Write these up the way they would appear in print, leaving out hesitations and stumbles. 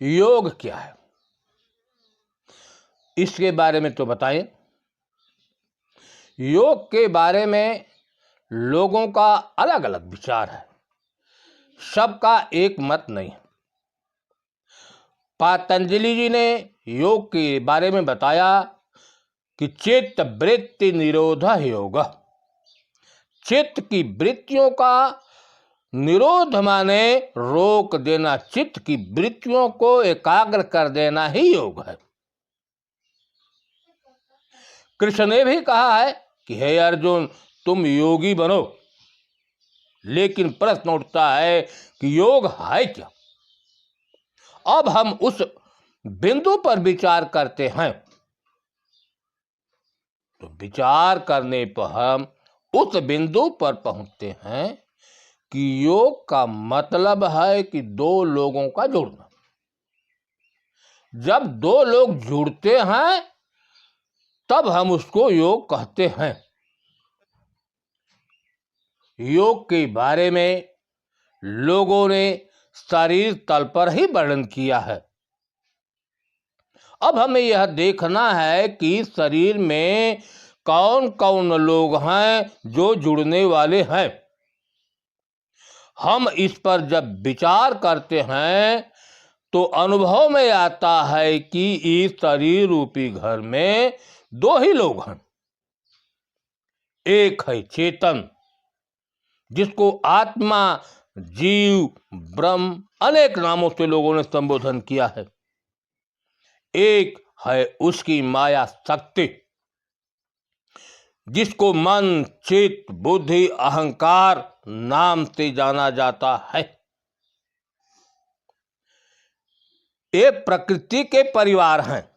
योग क्या है, इसके बारे में तो बताएं। योग के बारे में लोगों का अलग अलग विचार है, सबका एक मत नहीं। पतंजलि जी ने योग के बारे में बताया कि चित्त वृत्ति निरोध योग। चित्त की वृत्तियों का निरोध माने रोक देना, चित्त की वृत्तियों को एकाग्र कर देना ही योग है। कृष्ण ने भी कहा है कि हे अर्जुन, तुम योगी बनो। लेकिन प्रश्न उठता है कि योग है क्या। अब हम उस बिंदु पर विचार करते हैं। तो विचार करने पर हम उस बिंदु पर पहुंचते हैं कि योग का मतलब है कि दो लोगों का जुड़ना। जब दो लोग जुड़ते हैं तब हम उसको योग कहते हैं। योग के बारे में लोगों ने शरीर तल पर ही वर्णन किया है। अब हमें यह देखना है कि शरीर में कौन कौन लोग हैं जो जुड़ने वाले हैं। हम इस पर जब विचार करते हैं तो अनुभव में आता है कि इस शरीर रूपी घर में दो ही लोग हैं। एक है चेतन, जिसको आत्मा, जीव, ब्रह्म अनेक नामों से लोगों ने संबोधन किया है। एक है उसकी माया शक्ति, जिसको मन, चित्त, बुद्धि, अहंकार नाम से जाना जाता है। ये प्रकृति के परिवार हैं,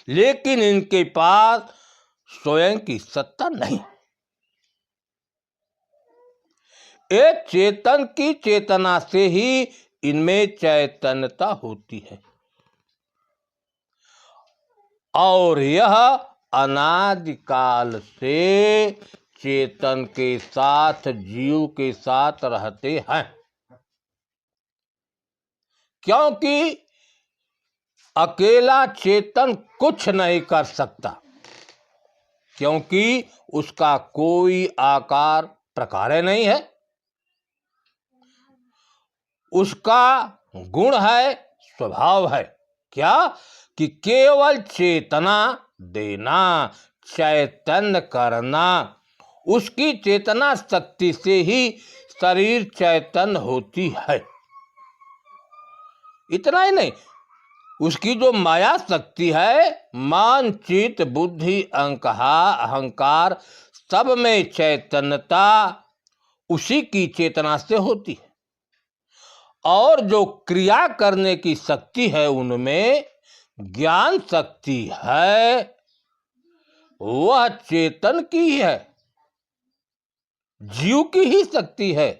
लेकिन इनके पास स्वयं की सत्ता नहीं। ये चेतन की चेतना से ही इनमें चैतन्यता होती है और यह अनादिकाल से चेतन के साथ, जीव के साथ रहते हैं। क्योंकि अकेला चेतन कुछ नहीं कर सकता, क्योंकि उसका कोई आकार प्रकार नहीं है। उसका गुण है, स्वभाव है क्या कि केवल चेतना देना, चैतन्य करना। उसकी चेतना शक्ति से ही शरीर चैतन्य होती है। इतना ही नहीं, उसकी जो माया शक्ति है, मन, चित्त, बुद्धि, अहंकार सब में चैतन्यता उसी की चेतना से होती है। और जो क्रिया करने की शक्ति है, उनमें ज्ञान शक्ति है, वह चेतन की ही है, जीव की ही शक्ति है।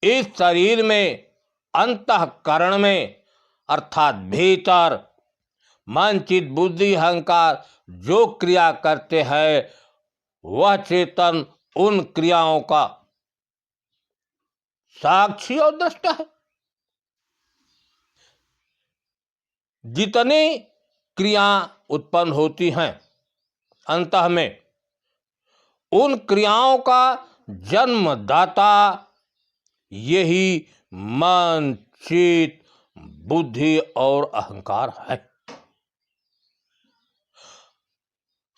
इस शरीर में, अंतःकरण में अर्थात भीतर मन, चित्त, बुद्धि, अहंकार जो क्रिया करते हैं, वह चेतन उन क्रियाओं का साक्षी और दृष्टा है। जितनी क्रिया उत्पन्न होती हैं अंतः में, उन क्रियाओं का जन्मदाता यही मन, चित्त, बुद्धि और अहंकार है।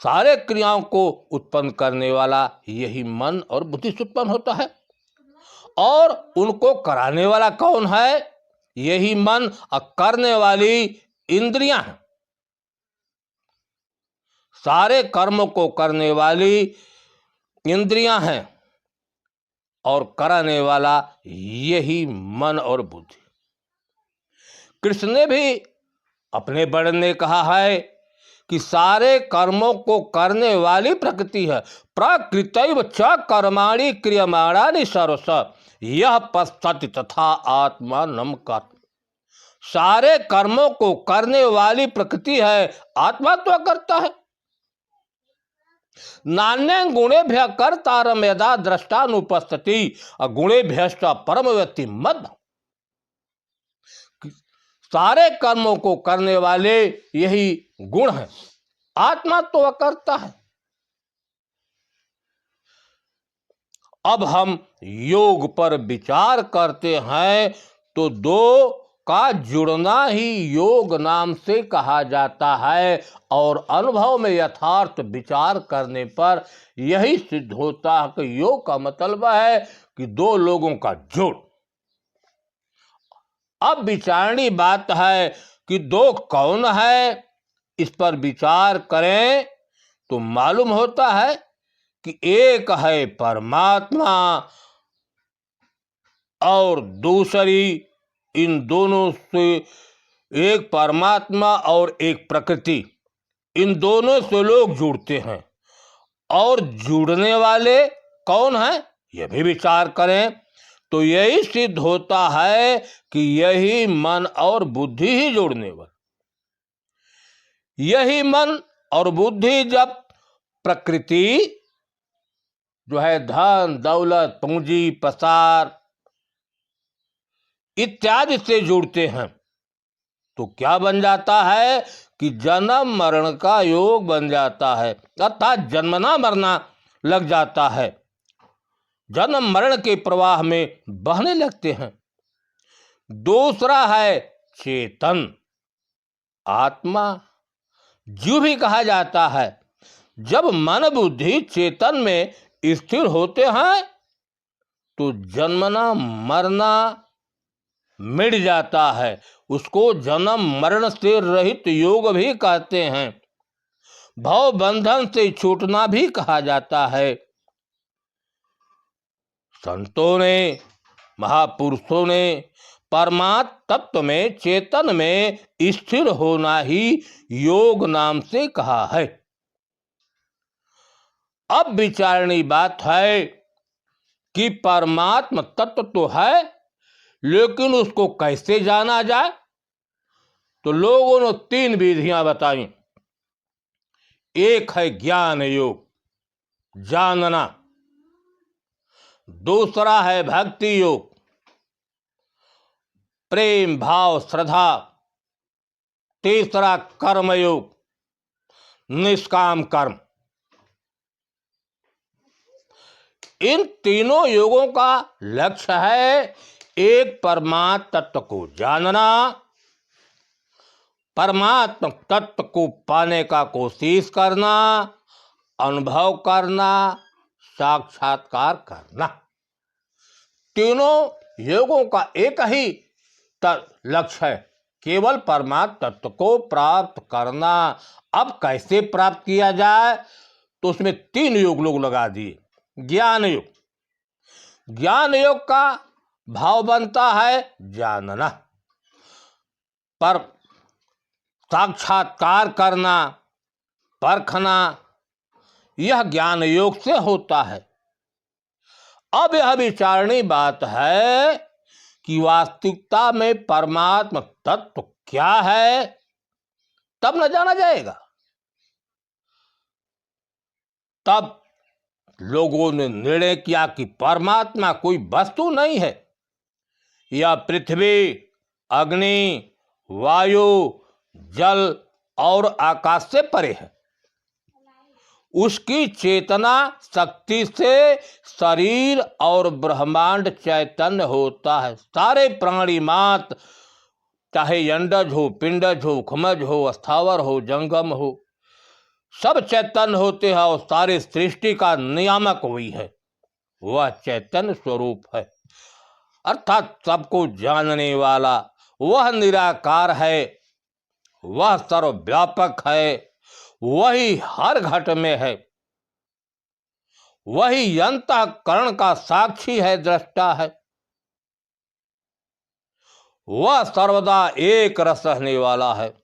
सारे क्रियाओं को उत्पन्न करने वाला यही मन और बुद्धि से उत्पन्न होता है। और उनको कराने वाला कौन है? यही मन और करने वाली इंद्रियां हैं। सारे कर्मों को करने वाली इंद्रियां हैं और कराने वाला यही मन और बुद्धि। कृष्ण ने भी अपने वर्णन में कहा है कि सारे कर्मों को करने वाली प्रकृति है। प्रकृतैव च कर्माणि क्रियमाणानि सर्वश यह पश्यति तथा आत्मानं कर्म। सारे कर्मों को करने वाली प्रकृति है, आत्मा तो करता है। नान्य गुणेभ्यः कर्तारं यदा द्रष्टानुपस्थिति गुणेभ्यश्च परमव्यक्ति मद। सारे कर्मों को करने वाले यही गुण हैं। आत्मा तो वह करता है। अब हम योग पर विचार करते हैं तो दो का जुड़ना ही योग नाम से कहा जाता है, और अनुभव में यथार्थ विचार करने पर यही सिद्ध होता है कि योग का मतलब है कि दो लोगों का जोड़। अब विचारणी बात है कि दो कौन है, इस पर विचार करें तो मालूम होता है कि एक है परमात्मा और दूसरी, इन दोनों से एक परमात्मा और एक प्रकृति, इन दोनों से लोग जुड़ते हैं। और जुड़ने वाले कौन हैं, यह भी विचार करें तो यही सिद्ध होता है कि यही मन और बुद्धि ही जोड़ने वाला। यही मन और बुद्धि जब प्रकृति जो है धन दौलत पूंजी प्रसार इत्यादि से जुड़ते हैं तो क्या बन जाता है कि जन्म मरण का योग बन जाता है, अर्थात जन्मना मरना लग जाता है, जन्म मरण के प्रवाह में बहने लगते हैं। दूसरा है चेतन, आत्मा, जीव भी कहा जाता है। जब मन बुद्धि चेतन में स्थिर होते हैं तो जन्मना मरना मिट जाता है, उसको जन्म मरण से रहित योग भी कहते हैं। भव बंधन से छूटना भी कहा जाता है। संतों ने महापुरुषों ने परमात्म तत्व में चेतन में स्थिर होना ही योग नाम से कहा है। अब विचारणी बात है कि परमात्म तत्व तो है, लेकिन उसको कैसे जाना जाए, तो लोगों ने तीन विधियां बताई। एक है ज्ञान योग, जानना। दूसरा है भक्ति योग, प्रेम भाव श्रद्धा। तीसरा कर्म योग, निष्काम कर्म। इन तीनों योगों का लक्ष्य है एक परमात्म तत्व को जानना, परमात्म तत्व को पाने का कोशिश करना, अनुभव करना, साक्षात्कार करना। तीनों योगों का एक ही लक्ष्य है, केवल परमात्म तत्व को प्राप्त करना। अब कैसे प्राप्त किया जाए, तो उसमें तीन योग लोग लगा दिए। ज्ञान योग, ज्ञान योग का भाव बनता है जानना, पर साक्षात्कार करना, परखना, यह ज्ञान योग से होता है। अब यह विचारणी बात है कि वास्तविकता में परमात्म तत्व क्या है, तब न जाना जाएगा। तब लोगों ने निर्णय किया कि परमात्मा कोई वस्तु नहीं है, यह पृथ्वी, अग्नि, वायु, जल और आकाश से परे है। उसकी चेतना शक्ति से शरीर और ब्रह्मांड चैतन्य होता है। सारे प्राणी मात्र, चाहे अंडज हो, पिंडज हो, खमज हो, स्थावर हो, जंगम हो, सब चैतन्य होते हैं और सारे सृष्टि का नियामक वही है। वह चैतन्य स्वरूप है, अर्थात सबको जानने वाला। वह निराकार है, वह सर्वव्यापक है, वही हर घट में है, वही अंतःकरण का साक्षी है, दृष्टा है। वह सर्वदा एक रस रहने वाला है।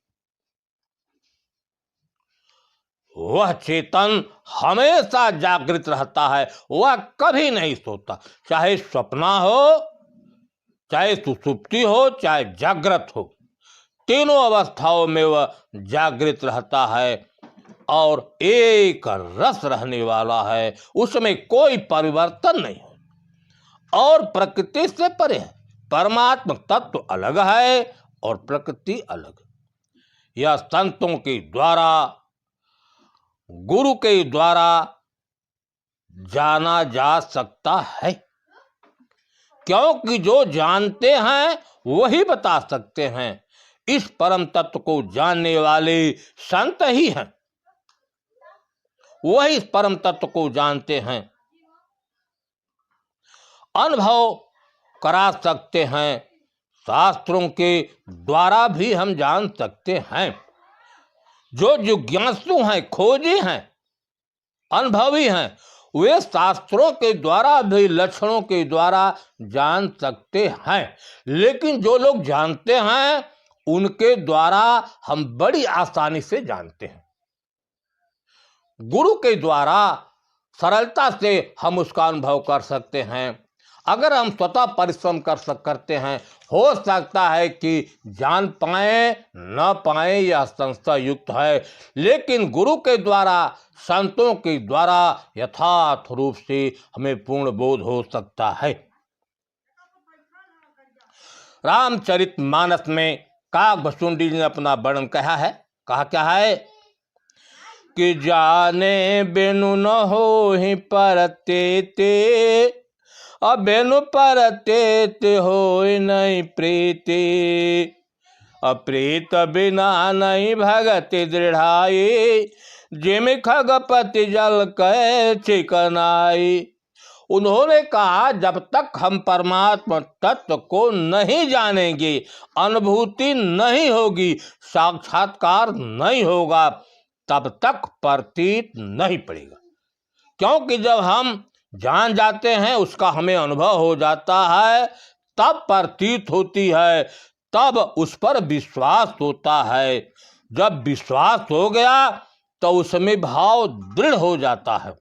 वह चेतन हमेशा जागृत रहता है, वह कभी नहीं सोता, चाहे स्वप्न हो, चाहे सुषुप्ति हो, चाहे जागृत हो, तीनों अवस्थाओं में वह जागृत रहता है और एक रस रहने वाला है, उसमें कोई परिवर्तन नहीं है और प्रकृति से परे है। परमात्म तत्व अलग है और प्रकृति अलग। यह संतों के द्वारा, गुरु के द्वारा जाना जा सकता है, क्योंकि जो जानते हैं वही बता सकते हैं। इस परम तत्व को जानने वाले संत ही हैं, वही इस परम तत्व को जानते हैं, अनुभव करा सकते हैं। शास्त्रों के द्वारा भी हम जान सकते हैं। जो जिज्ञासु हैं, खोजी हैं, अनुभवी हैं, वे शास्त्रों के द्वारा भी, लक्षणों के द्वारा जान सकते हैं। लेकिन जो लोग जानते हैं उनके द्वारा हम बड़ी आसानी से जानते हैं। गुरु के द्वारा सरलता से हम उसका अनुभव कर सकते हैं। अगर हम स्वतः परिश्रम करते हैं, हो सकता है कि जान पाए न पाए, यह संशय युक्त है। लेकिन गुरु के द्वारा, संतों के द्वारा यथार्थ रूप से हमें पूर्ण बोध हो सकता है। रामचरितमानस में काकभुसुंडी जी ने अपना वर्णन कहा है। कहा क्या है कि जाने बिनु न होहि परते ते, अबेनु परते ते होय नहीं प्रीति, अप्रीत बिना नहीं भगति दृढ़ाई, जिम खगपति जल कह चिकनाई। उन्होंने कहा, जब तक हम परमात्मा तत्व को नहीं जानेंगे, अनुभूति नहीं होगी, साक्षात्कार नहीं होगा, तब तक प्रतीत नहीं पड़ेगा। क्योंकि जब हम जान जाते हैं, उसका हमें अनुभव हो जाता है, तब प्रतीत होती है, तब उस पर विश्वास होता है। जब विश्वास हो गया तो उसमें भाव दृढ़ हो जाता है।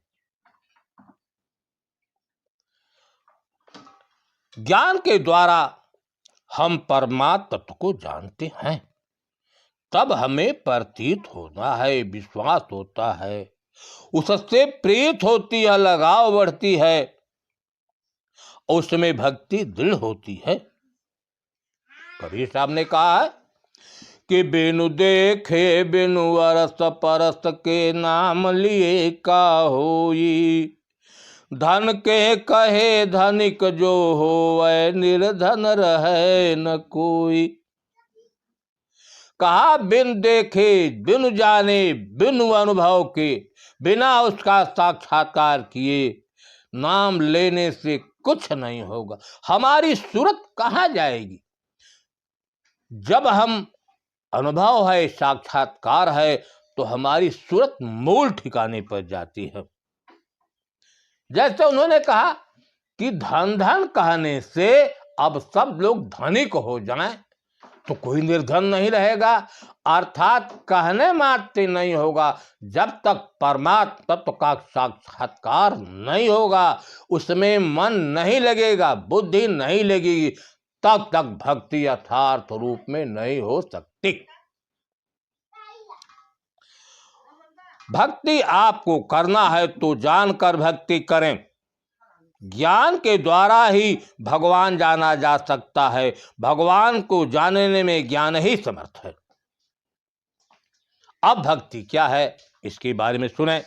ज्ञान के द्वारा हम परमात्मा तत्व को जानते हैं, तब हमें प्रतीत होना है, विश्वास होता है, उससे प्रीत होती है, लगाव बढ़ती है, उसमें भक्ति दृढ़ होती है। कबीर साहब ने कहा है कि बिनु देखे बिनु अरस परस के नाम लिए का होई, धन के कहे धनिक जो होवै, निर्धन रहे न कोई। कहा, बिन देखे, बिन जाने, बिन अनुभव के, बिना उसका साक्षात्कार किए नाम लेने से कुछ नहीं होगा। हमारी सूरत कहाँ जाएगी? जब हम अनुभव है, साक्षात्कार है, तो हमारी सूरत मूल ठिकाने पर जाती है। जैसे उन्होंने कहा कि धन धन कहने से अब सब लोग धनिक हो जाएं तो कोई निर्धन नहीं रहेगा, अर्थात कहने मात्र नहीं होगा। जब तक परमात्मा तत्व का साक्षात्कार नहीं होगा, उसमें मन नहीं लगेगा, बुद्धि नहीं लगेगी, तब तक भक्ति यथार्थ रूप में नहीं हो सकती। भक्ति आपको करना है तो जानकर भक्ति करें। ज्ञान के द्वारा ही भगवान जाना जा सकता है। भगवान को जानने में ज्ञान ही समर्थ है। अब भक्ति क्या है, इसके बारे में सुने।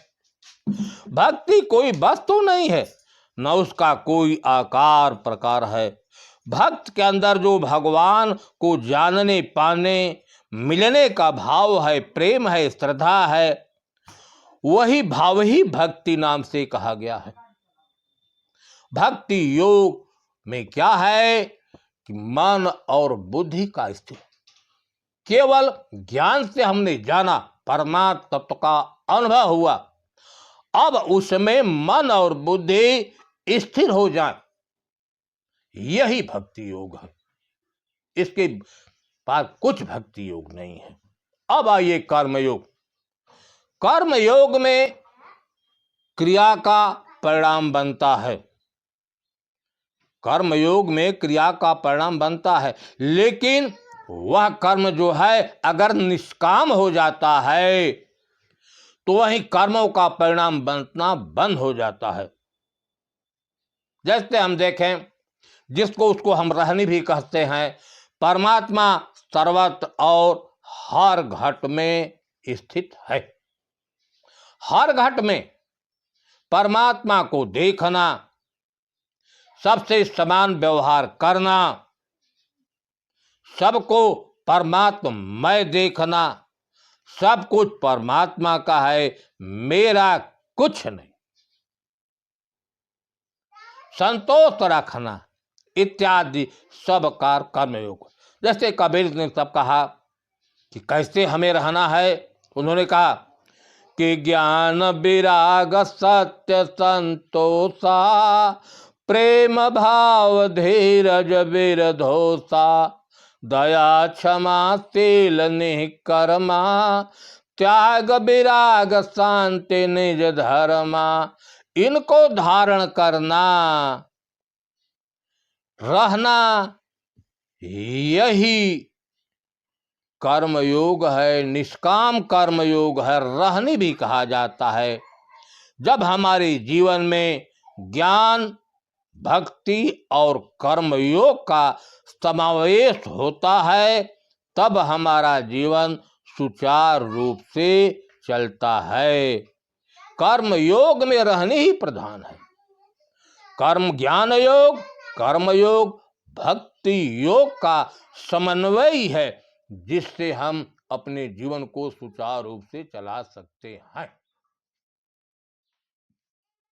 भक्ति कोई वस्तु नहीं है, न उसका कोई आकार प्रकार है। भक्त के अंदर जो भगवान को जानने, पाने, मिलने का भाव है, प्रेम है, श्रद्धा है, वही भाव ही भक्ति नाम से कहा गया है। भक्ति योग में क्या है कि मन और बुद्धि का स्थिति। केवल ज्ञान से हमने जाना, परमात्मा तत्व का अनुभव हुआ, अब उसमें मन और बुद्धि स्थिर हो जाए, यही भक्ति योग है। इसके पास कुछ भक्ति योग नहीं है। अब आइए कर्मयोग। कर्मयोग में क्रिया का परिणाम बनता है। कर्मयोग में क्रिया का परिणाम बनता है, लेकिन वह कर्म जो है अगर निष्काम हो जाता है तो वही कर्मों का परिणाम बनना बंद हो जाता है। जैसे हम देखें, जिसको उसको हम रहनी भी कहते हैं, परमात्मा सर्वत्र और हर घट में स्थित है। हर घट में परमात्मा को देखना, सबसे समान व्यवहार करना, सबको परमात्ममय देखना, सब कुछ परमात्मा का है, मेरा कुछ नहीं, संतोष रखना इत्यादि सब कार्य कर्मयोग। जैसे कबीर ने सब कहा कि कैसे हमें रहना है। उन्होंने कहा कि ज्ञान विराग सत्य संतोषा, प्रेम भाव धीरज विरधोषा, दया क्षमा शील निकर्मा, त्याग विराग शांति निज धर्मा। इनको धारण करना, रहना, यही कर्मयोग है, निष्काम कर्मयोग है, रहनी भी कहा जाता है। जब हमारे जीवन में ज्ञान, भक्ति और कर्मयोग का समावेश होता है, तब हमारा जीवन सुचारू रूप से चलता है। कर्मयोग में रहनी ही प्रधान है। कर्म ज्ञान योग, कर्मयोग, भक्ति योग का समन्वय है, जिससे हम अपने जीवन को सुचारू रूप से चला सकते हैं।